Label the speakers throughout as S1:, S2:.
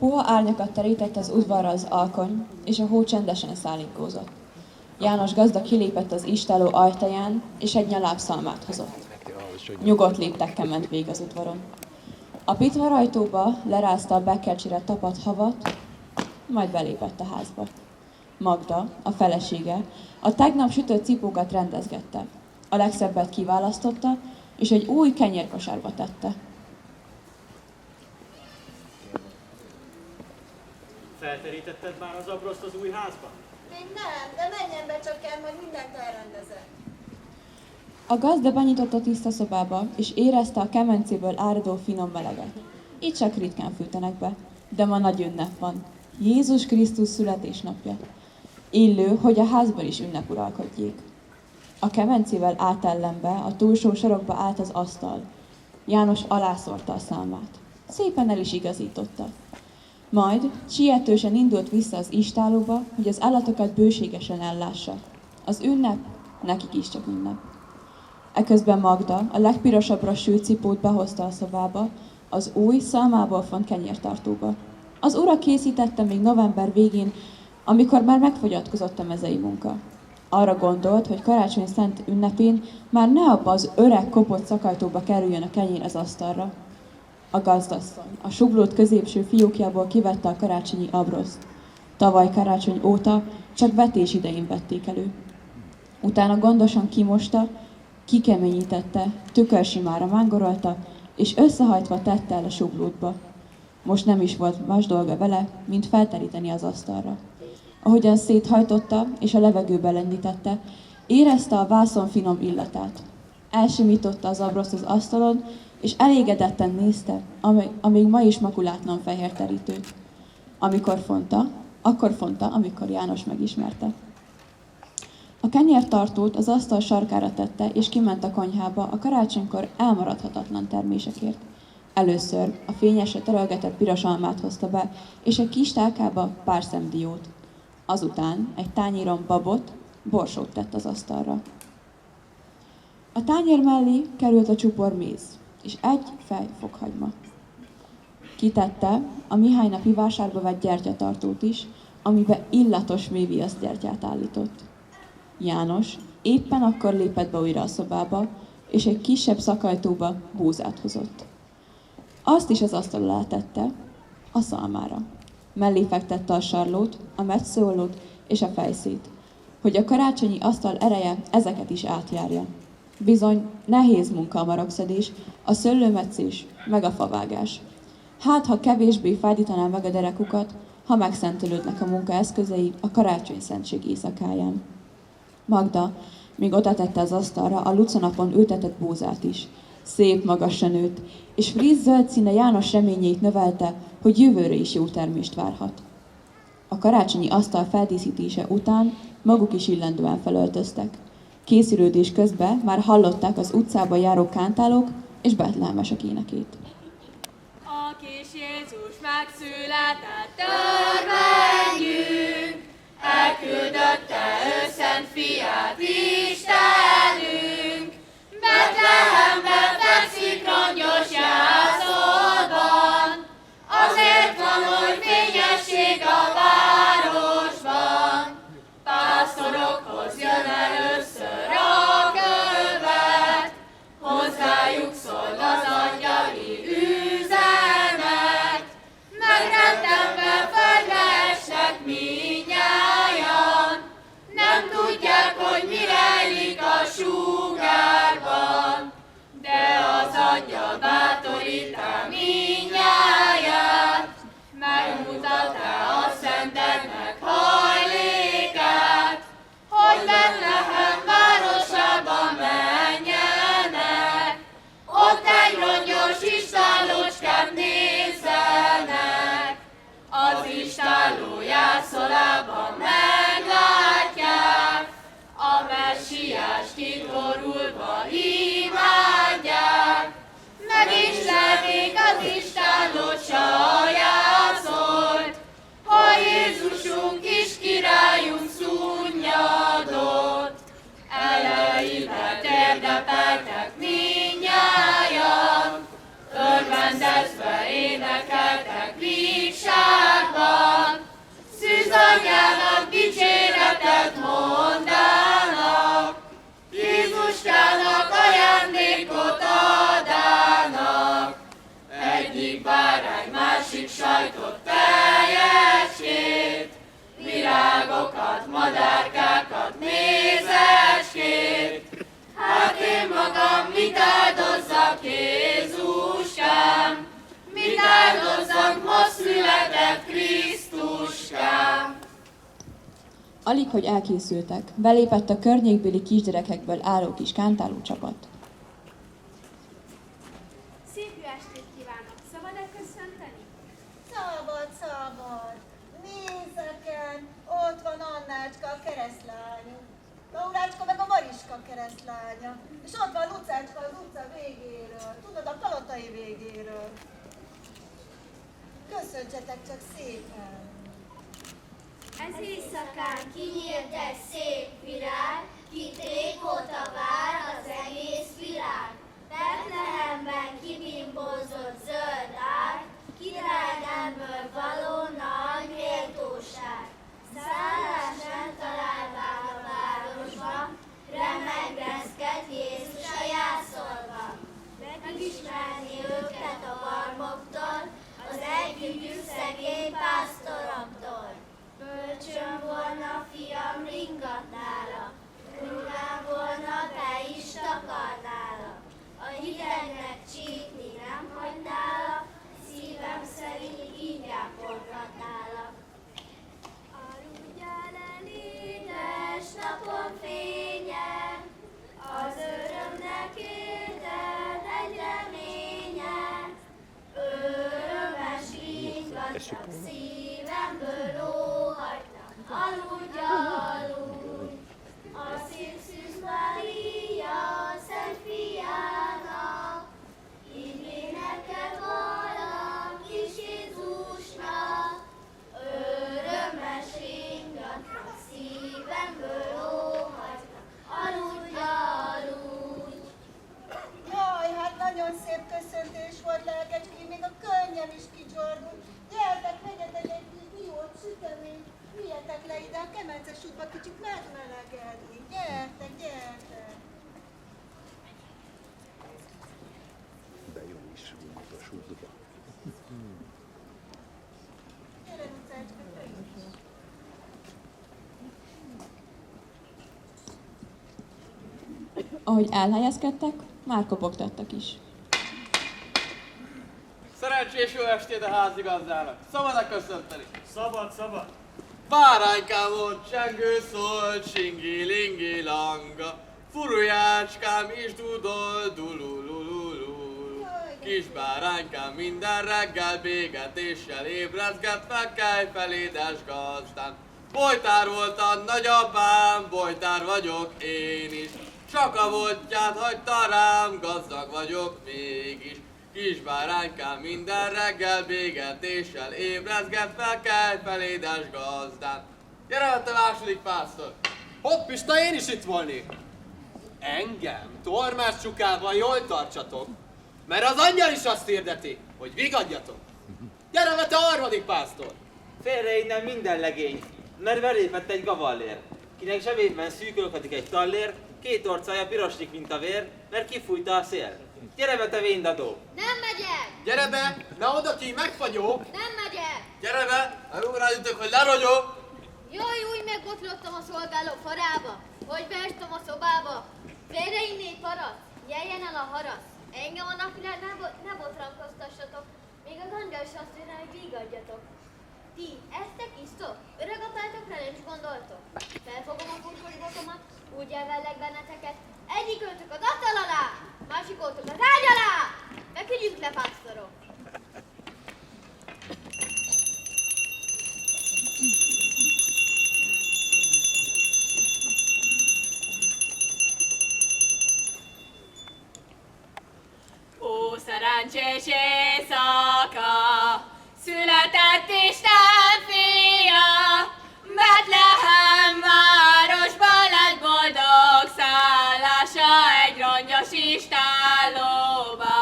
S1: Puha árnyakat terített az udvarra az alkony, és a hó csendesen szállítózott. János gazda kilépett az istálló ajtaján, és egy nyalábszalmát hozott. Nyugodt léptekkel ment végig az udvaron. A pitvarajtóba lerázta a bekkelcsire tapadt havat, majd belépett a házba. Magda, a felesége, a tegnap sütött cipókat rendezgette. A legszebbet kiválasztotta, és egy új kenyérkosárba tette.
S2: Felterítetted már az abroszt az új házban?
S3: Még nem, de menjen be csak el, majd mindent elrendezek.
S1: A gazda benyitotta a tiszta szobába, és érezte a kemencéből áradó finom meleget. Itt csak ritkán fűtenek be, de ma nagy ünnep van. Jézus Krisztus születésnapja. Illő, hogy a házban is ünnep uralkodjék. A kemencével átellenbe, a túlsó sarokba állt az asztal. János alászórta a szalmát. Szépen el is igazította. Majd sietősen indult vissza az istállóba, hogy az állatokat bőségesen ellássa. Az ünnep nekik is csak ünnep. Eközben Magda a legpirosabbra sült cipót behozta a szobába, az új szalmából font kenyértartóba. Az ura készítette még november végén, amikor már megfogyatkozott a mezei munka. Arra gondolt, hogy karácsony szent ünnepén már ne abba az öreg kopott szakajtóba kerüljön a kenyér az asztalra. A gazdasszony a suglót középső fiókjából kivette a karácsonyi abroszt. Tavaly karácsony óta csak vetés idején vették elő. Utána gondosan kimosta, kikeményítette, tükörsimára mángorolta, és összehajtva tette el a suglótba. Most nem is volt más dolga vele, mint felteríteni az asztalra. Ahogyan széthajtotta és a levegőbe lendítette, érezte a vászon finom illatát. Elsimította az abroszt az asztalon, és elégedetten nézte, amíg ma is makulátlan fehér terítőt. Akkor fonta, amikor János megismerte. A kenyértartót az asztal sarkára tette, és kiment a konyhába a karácsonykor elmaradhatatlan termésekért. Először a fényesre terelgetett piros almát hozta be, és egy kis tálkába pár szem diót. Azután egy tányéron babot, borsót tett az asztalra. A tányér mellé került a csupor méz, és egy fej fokhagyma. Kitette a Mihálynapi vásárba vett gyertyatartót is, amibe illatos méhviasz gyertyát állított. János éppen akkor lépett be újra a szobába, és egy kisebb szakajtóba búzát hozott. Azt is az asztal alá tette, a szalmára. Mellé fektette a sarlót, a metszőollót és a fejszét, hogy a karácsonyi asztal ereje ezeket is átjárja. Bizony nehéz munka a marokszedés, a szőlőmetszés, meg a favágás. Hát, ha kevésbé fájdítaná meg a derekukat, ha megszentelődnek a munka eszközei a karácsony szentség éjszakáján. Magda még oda tette az asztalra a lucanapon ültetett búzát is. Szép magasra nőtt, és friss zöld színe János reményeit növelte, hogy jövőre is jó termést várhat. A karácsonyi asztal feldíszítése után maguk is illendően felöltöztek. Készülődés közben már hallották az utcába járó kántálók és betlehemesek énekét.
S4: A kis Jézus megszületett, örvendjünk, elküldötte ő szent fiát Istenünk. Betlehemben fekszik rongyos jászolban, azért van oly fényesség a városban. Pásztorokhoz jön először a követ, hozzájuk szól az angyali üzenet. Megrettenve földre estek mindnyájan, nem tudják, hogy mi rejlik a sugárban, de az angyal bátorítá mindnyáját, megmutatá a szenteknek hajlékát, hogy Betlehem városába menjenek, ott egy rongyos istállócskán nézzenek. Az istálló jászolában meglátják, a messiást itt borulva imádják, meg is lehet anyának dicséretet mondának, Jézuskának ajándékot adának. Egyik bárány, másik sajtot, teljeskét, virágokat, madárkákat, mézeskét. Hát én magam mit áldozzak, Jézuskám, mit áldozzak, most született Krisztuskám.
S1: Alig, hogy elkészültek, belépett a környékbéli kisgyerekekből álló kis kántáló csapat.
S5: Szép jó estét kívánok! Szabad-e köszönteni?
S3: Szabad, szabad. Nézzeken, ott van Annácska, a keresztlányunk. Laurácska meg a Mariska keresztlánya. És ott van Lucácska az utca végéről. Tudod, a palotai végéről. Köszöntsetek csak szépen.
S5: Ez
S4: Éjszakán kinyílt egy szép virág, kit régóta vár az egész világ. Betlehemben kibimbózott zöld ág, királynemből való nagy méltóság. Szállás nem találván a városban, remegreszked Jézus a jászolva. Megismerni őket a barmoktól, az együgyű szegény pásztoroktól. Bölcsön volna, fiam, ringat nála, ruhán volna, be is takarnála. A hidegnek csípni nem hagynála, szívem szerint így ápolgatnála. Aludjál el, édes napon fénye, az örömnek éld egy reménye. Örömes ringatnak szívemből óhagynak, aludj, aludj. A szép Szűz Mária, Szent Fiának, így énekel valam kis Jézusnak. Örömes ringatnak szívemből óhagynak, aludj, aludj.
S3: Jaj, hát nagyon szép köszöntés volt, lelkecském, még a könnyem is kicsordult. Gyertek, vegyetek egy kis diót, süteményt, üljetek le ide a kemences útba kicsit megmelegedni. Gyertek, gyertek.
S6: De jó is volt a súlyba.
S3: Gyere, Lucácska, te is.
S1: Ahogy elhelyezkedtek, már kopogtattak is.
S7: Szerencsés jó estét a házigazdának! Szabad-e köszönteni?
S2: Szabad, szabad.
S7: Báránykám ott csengő szólt, singi-lingi langa, furujácskám is dudol, dululululul. Kis báránykám minden reggel bégetéssel ébrezget fel, kelj fel édes gazdám. Bojtár volt a nagyapám, bojtár vagyok én is. Csak a bottyát hagyta rám, gazdag vagyok mégis. Kis báránykám minden reggel bégetéssel ébrezget fel, kelj fel édes gazdám. Gyere le, te második pásztor!
S8: Hopp, Pista, én is itt volnék! Engem tormás csukával jól tartsatok, mert az angyal is azt hirdeti, hogy vigadjatok. Gyere le, te harmadik pásztor!
S2: Félre innen minden legény, mert belépett egy gavallér, kinek zsebében szűkölködik egy tallér, két orcája piroslik, mint a vér, mert kifújta a szél. Gyere be, te véndadó!
S4: Nem megyek!
S8: Gyere be, ne oda ki, megfagyok!
S4: Nem megyek!
S7: Gyere be, nem rájöttök, hogy lerogyok!
S4: Jaj, úgy megbotlottam a szolgáló farába, hogy beestem a szobába. Félre innét parasz, jeljen el a harasz. Engem a napvilág ne botránkoztassatok, még az angyal is azt írja, hogy vigadjatok. Ti, eztek, isztok? Öreg apátokra nem is gondoltok? Felfogom a kurkos botomat, úgy elvellek benneteket. Egyik öltök az asztal alá, másik öltök az ágy alá. Megküldjünk le, pásztorok!
S5: Ó, szerencsés éjszaka, született Isten fia, Betlehem városban lett boldog szállása egy rongyos istállóba.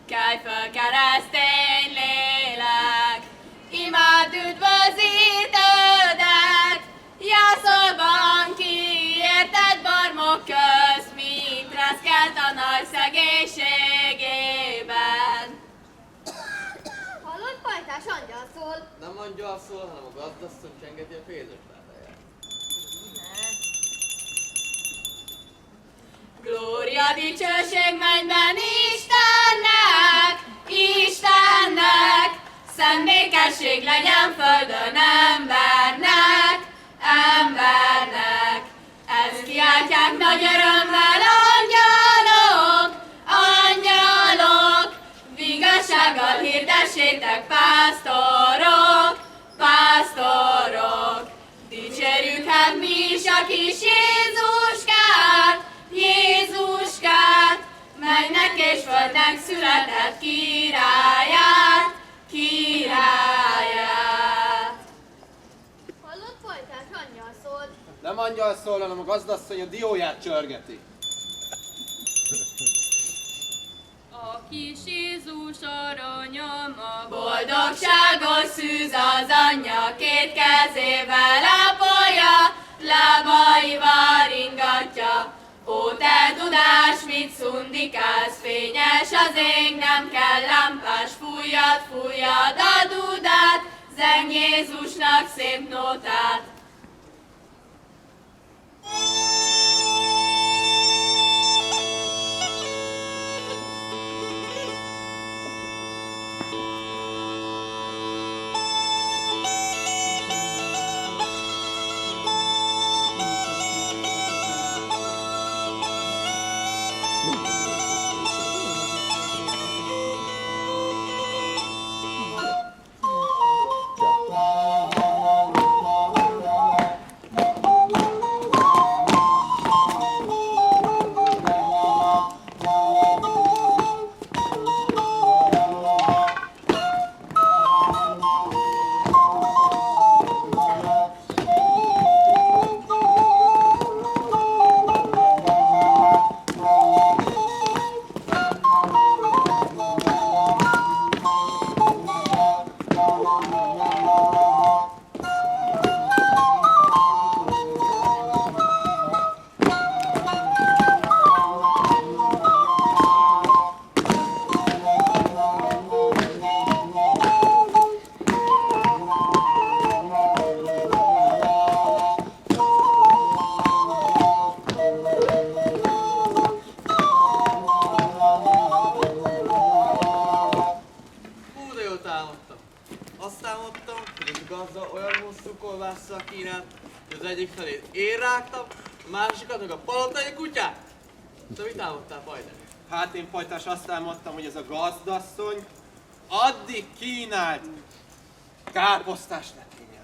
S5: Kelj föl, keresztény lélek, imád üdvözítődet, a nagy szegénységében.
S4: Hallott, pajtás angyal szól.
S7: Nem angyal szól, hanem a gazdasszony csengeti a fézősládáját.
S5: Glória, dicsőség mennyben Istennek, Istennek, szent békesség legyen földön embernek, embernek. Ezt kiáltják nagy örömmel angyalok, angyalok, vigassággal hirdessétek pásztorok, pásztorok. Dicsérjük hát mi is a kis Jézuskát, Jézuskát, mennek és földnek született királyát, királyát.
S4: Hallott, pajtás angyal szól.
S8: Nem angyal szól, hanem a gazdasszony a dióját csörgeti.
S5: A kis Jézus aranyom a boldogságos szűz az anyja, két kezével ápolja, lábaival ringatja. Ó, te dudás, mit szundikálsz, fényes az ég, nem kell lámpás, fújjad, fújjad a dudát, zeng Jézusnak szép nótát.
S7: Az egyik felét én rágtam, a másikat meg a palotai kutyát. Te mit álmodtál, Pajtás?
S8: Hát én, pajtás, azt álmodtam, hogy ez a gazdasszony addig kínált káposztás letényel,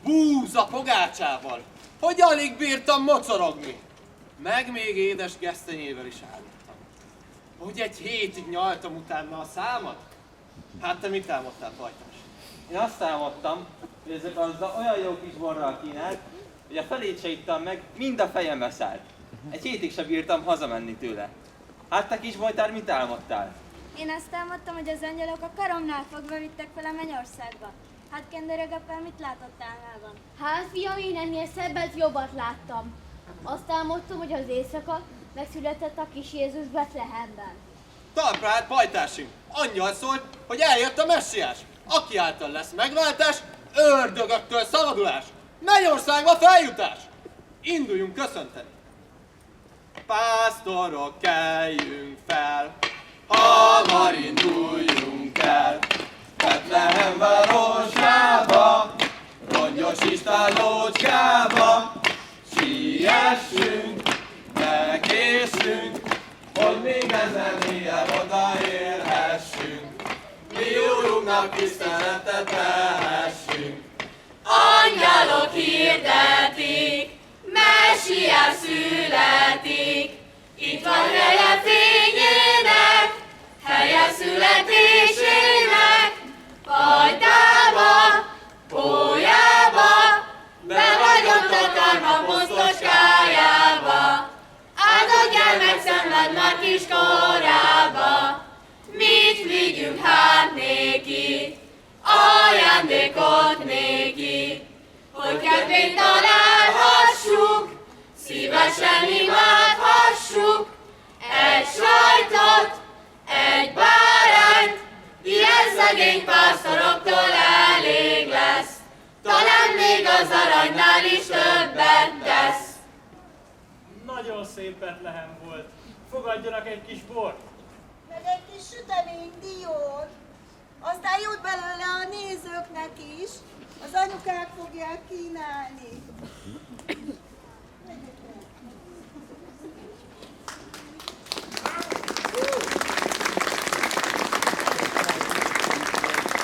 S8: búza pogácsával, hogy alig bírtam mocorogni. Meg még édes gesztenyével is állíttam. Hogy egy hétig nyaltam utána a számat? Hát te mit álmodtál, pajtás?
S2: Én azt álmodtam, hogy ez a gazda olyan jó kis borral kínált, hogy a felét se ittam meg, mind a fejembe szállt. Egy hétig se bírtam hazamenni tőle. Hát te, kis bojtár, mit álmodtál?
S9: Én azt álmodtam, hogy az angyalok a karomnál fogva vittek fel a mennyországba. Hát kendörög apám, mit látott álmában?
S4: Hát fiam, én ennél szebbet, jobbat láttam. Azt álmodtam, hogy az éjszaka megszületett a kis Jézus Betlehemben.
S8: Talpra hát, pajtásim! Angyal szólt, hogy eljött a messiás, aki által lesz megváltás, ördögöktől szabadulás, mennyországba feljutás! Induljunk köszönteni! Pásztorok, keljünk fel, hamar induljunk el, Betlehem városába, rongyos istállócskába, siessünk, megkészünk, hogy még ezen éjjel odaérhessünk, mi Úrunknak tiszteletet tehessünk.
S5: Angyalok hirdetik, messiás születik, itt van helye fényének, helye születésének, pajtába, pólyába, bevagyott a karma posztoskájába, áldott gyermek szenved már kiskorába, mit vigyünk hát néki, ajándékot néki, hogy kedvét találhassuk, szívesen imádhassuk, egy
S7: pásztoroktól elég lesz, talán még az aranynál is többet tesz.
S10: Nagyon szép Betlehem volt. Fogadjanak egy kis bort.
S3: Meg egy kis sütemény diót. Aztán jut belőle a nézőknek is. Az anyukák fogják kínálni.